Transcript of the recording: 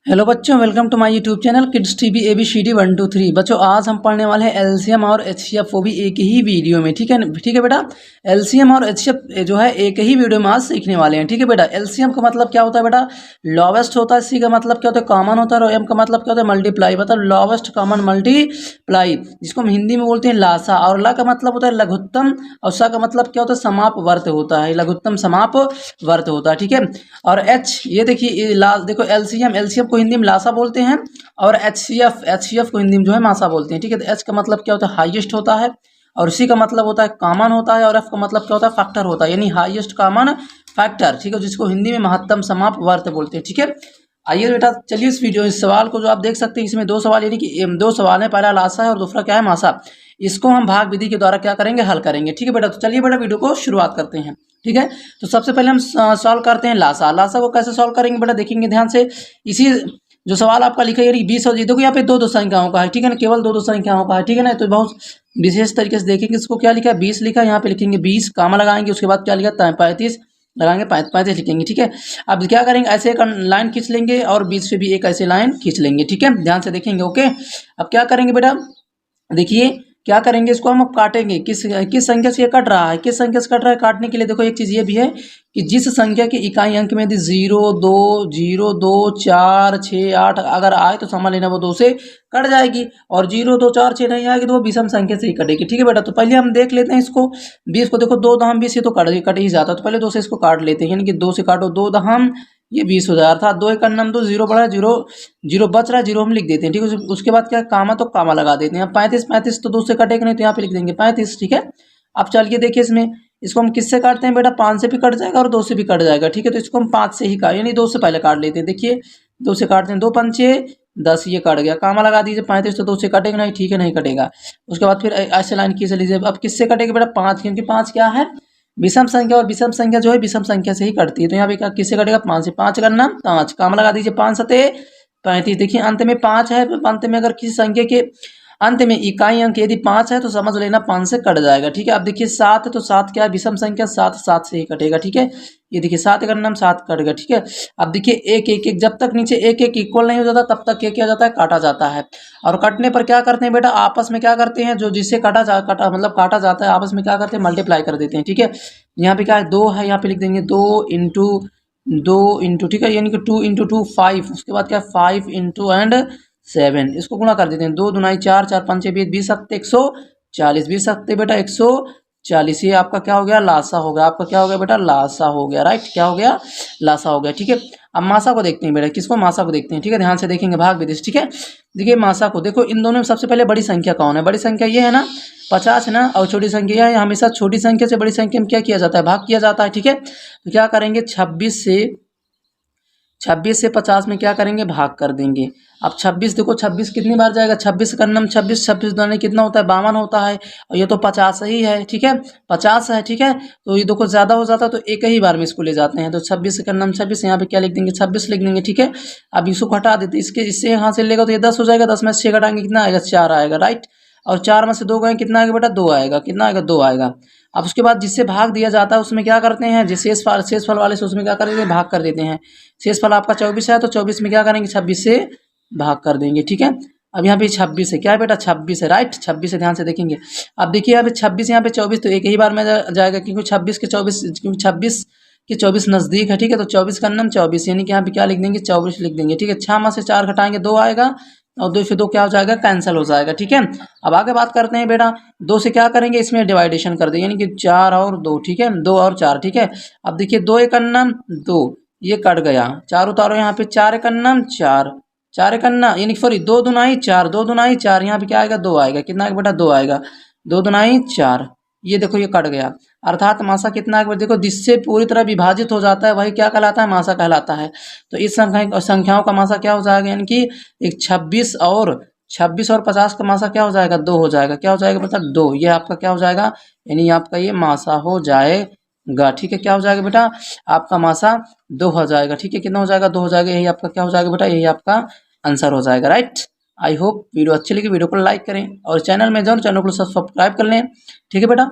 Hello बच्चों, welcome to my YouTube channel kids TV ABCD 1 2 3। बच्चों आज हम पढ़ने वाले हैं एलसीएम और एचसीएफ, वो भी एक ही वीडियो में। ठीक है बेटा। एलसीएम और एचसीएफ जो है एक ही वीडियो में आज सीखने वाले हैं। ठीक है बेटा। एलसीएम का मतलब क्या होता है बेटा? लॉवेस्ट होता है। सी का मतलब क्या होता है? कॉमन होता है। और एम का मतलब क्या होता है? मल्टीप्लाई। मतलब लॉवेस्ट कॉमन मल्टीप्लाई, जिसको हम हिंदी में बोलते हैं लासा। और ला का मतलब होता है लघुत्तम, और सा का मतलब क्या होता है? समापवर्त होता है। लघुत्तम समापवर्त होता है। ठीक है। और एच, ये देखिए देखो एलसीएम को हिंदी में लासा बोलते हैं, और एचसीएफ को हिंदी में जो है मासा बोलते हैं। ठीक है। तो एच का मतलब क्या होता है? हाईएस्ट होता है। और सी का मतलब होता है कॉमन होता है। और एफ का मतलब क्या होता है? फैक्टर होता है, यानी हाईएस्ट कॉमन फैक्टर। ठीक है, जिसको हिंदी में महत्तम समापवर्त बोलते हैं। ठीक है। आइए बेटा, चलिए इस सवाल को जो आप देख सकते हैं, इसमें दो सवाल, यानी कि दो सवाल है। पहला लासा है और दूसरा क्या है? मासा। इसको हम भाग विधि के द्वारा क्या करेंगे? हल करेंगे। ठीक है बेटा। तो चलिए बेटा, वीडियो को शुरुआत करते हैं। ठीक है। तो सबसे पहले हम सॉल्व करते हैं लासा। लासा को कैसे सॉल्व करेंगे बेटा? देखेंगे ध्यान से। इसी जो सवाल आपका लिखा है, यानी 20 और देखो यहाँ पे दो संख्याओं का है। ठीक है ना, केवल दो संख्याओं का है। ठीक है ना, तो बहुत विशेष तरीके से देखेंगे। इसको क्या लिखा है? 20 लिखा है। यहाँ पे लिखेंगे 20, कामा लगाएंगे। उसके बाद क्या लिखा है? 35 लगाएंगे, 35 लिखेंगे। ठीक है। अब क्या करेंगे? ऐसे एक लाइन खींच लेंगे और बीच से भी एक ऐसे लाइन खींच लेंगे। ठीक है, ध्यान से देखेंगे। ओके। अब क्या करेंगे बेटा? देखिए क्या करेंगे, इसको हम अब काटेंगे। किस संख्या से ये कट रहा है? किस संख्या से कट रहा है? काटने के लिए देखो एक चीज ये भी है कि जिस संख्या की इकाई अंक में यदि 0 2 4 6 8 अगर आए तो समझ लेना वो 2 से कट जाएगी। और 0 2 4 6 नहीं आएगी तो वो विषम संख्या से ही कटेगी। ठीक है बेटा। तो पहले हम देख लेते हैं इसको। 20 को देखो, 2 दहम 20 से तो कट ही जाता है। तो पहले 2 से इसको काट लेते हैं, यानी कि 2 से काटो, 2 दहम ये 20 हो जाता था। 2 एक अन्नम 2, 0 बढ़ा, 0 0 बच रहा है, 0 हम लिख देते हैं। ठीक है। उसके बाद क्या कामा, तो कामा लगा देते हैं। 35 तो 2 से कटेगा नहीं, तो यहाँ पे लिख देंगे 35। ठीक है। अब चलिए देखिए इसमें, इसको हम किससे काटते हैं बेटा? 5 से भी कट जाएगा और 2 से भी कट जाएगा। ठीक है। तो इसको हम 5 से ही काट, यानी 2 से पहले काट लेते हैं। देखिए 2 से काटते हैं, 2 पंचे 10, ये कट गया। कामा लगा दीजिए। 35 तो 2 से कटेगा नहीं। ठीक है, नहीं कटेगा। उसके बाद फिर ऐसे लाइन खींच लीजिए। अब किससे कटेगा बेटा? 5, क्योंकि 5 क्या है? विषम संख्या, और विषम संख्या जो है विषम संख्या से ही कटती है। तो यहाँ पे किससे कटेगा? 5 से। 5 करना 5, काम लगा दीजिए। 5 सते 35। देखिए अंत में 5 है, अंत में अगर किसी संख्या के अंत में इकाई अंक यदि 5 है तो समझ लेना 5 से कट जाएगा। ठीक है। अब देखिए 7 है, तो 7 क्या है? विषम संख्या। 7 से ही कटेगा। ठीक है। ये देखिए 7 करना 7 कट गया। ठीक है। अब देखिए 1 1 1, जब तक नीचे 1 1 इक्वल नहीं हो जाता तब तक क्या जाता है? काटा जाता है। और कटने पर क्या करते हैं बेटा? आपस में क्या करते हैं? जो जिससे काटा जाता है, आपस में क्या करते हैं? मल्टीप्लाई कर देते हैं। ठीक है। यहाँ पे क्या है? 2 है, यहाँ पे लिख देंगे 2 इंटू। ठीक है, यानी कि 2 इंटू 2 5। उसके बाद क्या? 5 इंटू एंड 7, इसको गुणा कर देते हैं। 2 दूनाई 4, 4 पंचे 20, 20 सत्ते 140, 20 सत्ते बेटा 140। ये आपका क्या हो गया? लासा हो गया। आपका क्या हो गया बेटा? लासा हो गया। राइट, क्या हो गया? लासा हो गया। ठीक है। अब मासा को देखते हैं बेटा। किसको? मासा को देखते हैं। ठीक है, ध्यान से देखेंगे भाग विधि। ठीक है। देखिए मासा को देखो, इन दोनों में सबसे पहले बड़ी संख्या कौन है? बड़ी संख्या ये है ना, 50 है ना, और छोटी संख्या है। हमेशा छोटी संख्या से बड़ी संख्या में क्या किया जाता है? भाग किया जाता है। ठीक है। तो क्या करेंगे? 26 से 50 में क्या करेंगे? भाग कर देंगे। अब 26 देखो, 26 कितनी बार जाएगा? 26 का नम 26, 26 दाने कितना होता है? 52 होता है। और ये तो 50 ही है। ठीक है, 50 है। ठीक है। तो ये देखो ज्यादा हो जाता है तो एक ही बार में इसको ले जाते हैं। तो 26 का नम 26, यहाँ पे क्या लिख देंगे? 26 लिख देंगे। ठीक है। अब इसको हटा देते, इससे यहाँ से लेगा तो ये 10 हो जाएगा। 10 में से 6 घटाएंगे, कितना आएगा? 4 आएगा। राइट। और 4 में से 2 गए, कितना आएगा बेटा? 2 आएगा। कितना आएगा? 2 आएगा। अब उसके बाद जिससे भाग दिया जाता है उसमें क्या करते हैं? जिस शेष फल वाले से उसमें क्या कर देते हैं? भाग कर देते हैं। शेष फल आपका 24 है, तो 24 में क्या करेंगे? 26 से भाग कर देंगे। ठीक है। अब यहाँ पे 26 है। क्या है बेटा? 26 है। राइट, 26 से। ध्यान से देखेंगे। अब देखिए यहाँ पे 26, यहाँ पे 24, तो एक ही बार में जाएगा, क्योंकि 26 के 24 नजदीक है। ठीक है। तो 24 का नाम 24, यानी कि यहाँ पे क्या लिख देंगे? 24 लिख देंगे। ठीक है। 6 में से 4 घटाएंगे, 2 आएगा। और 2 से 2 क्या हो जाएगा? कैंसिल हो जाएगा। ठीक है। अब आगे बात करते हैं बेटा। 2 से क्या करेंगे? इसमें डिवाइडेशन कर देंगे, यानी कि 4 और 2। ठीक है, 2 और 4। ठीक है। अब देखिए 2 एक अन्ना 2, ये कट गया। 4 उतारो, यहाँ पे 4 एक अन्ना 4, 4 एक अन्ना, यानी सॉरी 2 दुनाई 4, 2 दुनाई 4, यहाँ पे क्या आएगा? 2 आएगा। कितना आएगा बेटा? 2 आएगा। 2 दुनाई 4, ये देखो ये कट गया। अर्थात मासा कितना आएगा? देखो जिससे पूरी तरह विभाजित हो जाता है वही क्या कहलाता है? मासा कहलाता है। तो इस संख्याओं का मासा क्या हो जाएगा? यानी कि एक 26 और 50 का मासा क्या हो जाएगा? 2 हो जाएगा। क्या हो जाएगा? मतलब 2। ये आपका क्या हो जाएगा? यानी आपका ये मासा हो जाएगा। ठीक है। क्या हो जाएगा बेटा? आपका मासा 2 हो जाएगा। ठीक है। कितना हो जाएगा? 2 हो जाएगा। यही आपका क्या हो जाएगा बेटा? यही आपका आंसर हो जाएगा। राइट। आई होप वीडियो अच्छी लगी, वीडियो को लाइक करें और चैनल में जाओ, चैनल को सब्सक्राइब कर लें। ठीक है बेटा।